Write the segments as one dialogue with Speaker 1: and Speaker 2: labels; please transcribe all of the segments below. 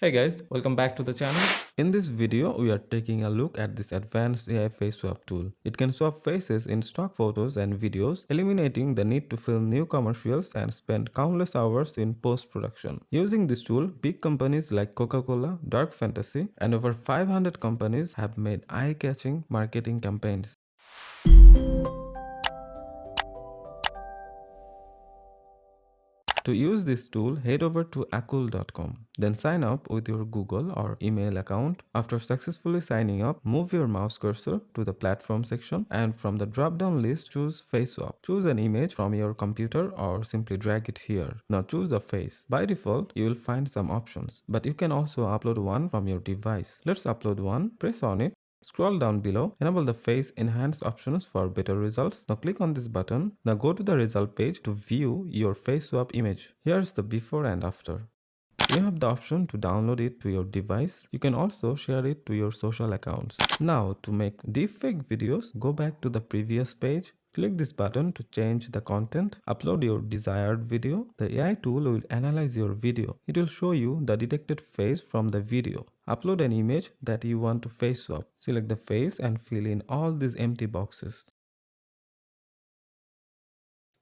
Speaker 1: Hey guys, welcome back to the channel. In this video, we are taking a look at this advanced AI face swap tool. It can swap faces in stock photos and videos, eliminating the need to film new commercials and spend countless hours in post-production. Using this tool, big companies like Coca-Cola, Dark Fantasy, and over 500 companies have made eye-catching marketing campaigns. To use this tool, head over to akul.com. Then sign up with your Google or email account. After successfully signing up, move your mouse cursor to the platform section and from the drop-down list, choose Face Swap. Choose an image from your computer or simply drag it here. Now choose a face. By default, you will find some options, but you can also upload one from your device. Let's upload one. Press on it. Scroll down below, enable the face enhance options for better results. Now click on this button. Now go to the result page to view your face swap image. Here's the before and after. You have the option to download it to your device. You can also share it to your social accounts. Now to make deepfake videos, go back to the previous page. Click this button to change the content. Upload your desired video. The AI tool will analyze your video. It will show you the detected face from the video. Upload an image that you want to face swap. Select the face and fill in all these empty boxes.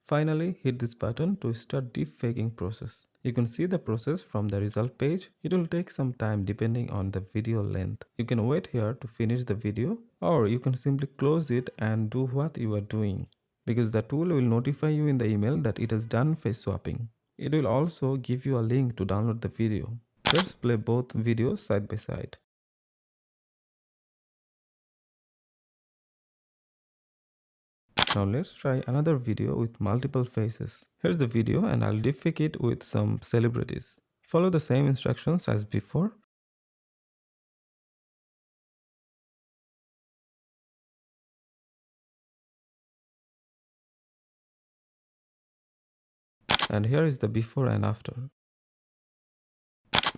Speaker 1: Finally, hit this button to start deepfaking process. You can see the process from the result page. It will take some time depending on the video length. You can wait here to finish the video, or you can simply close it and do what you are doing, because the tool will notify you in the email that it has done face swapping. It will also give you a link to download the video. Let's play both videos side by side. Now let's try another video with multiple faces. Here's the video and I'll deepfake it with some celebrities. Follow the same instructions as before. And here is the before and after.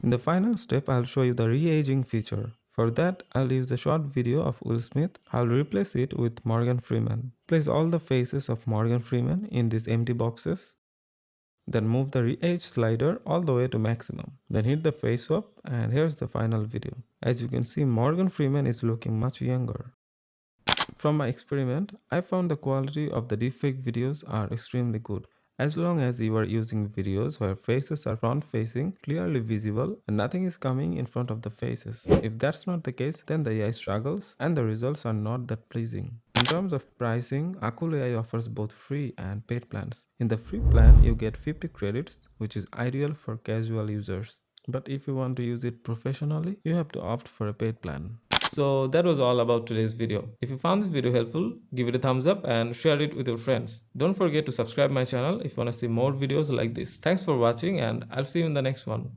Speaker 1: In the final step, I'll show you the re-aging feature. For that, I'll use a short video of Will Smith. I'll replace it with Morgan Freeman. Place all the faces of Morgan Freeman in these empty boxes. Then move the re-age slider all the way to maximum. Then hit the face swap and here's the final video. As you can see, Morgan Freeman is looking much younger. From my experiment, I found the quality of the deepfake videos are extremely good. As long as you are using videos where faces are front facing, clearly visible, and nothing is coming in front of the faces. If that's not the case, then the AI struggles and the results are not that pleasing. In terms of pricing, Akul AI offers both free and paid plans. In the free plan, you get 50 credits, which is ideal for casual users. But if you want to use it professionally, you have to opt for a paid plan. So that was all about today's video. If you found this video helpful, give it a thumbs up and share it with your friends. Don't forget to subscribe my channel if you want to see more videos like this. Thanks for watching and I'll see you in the next one.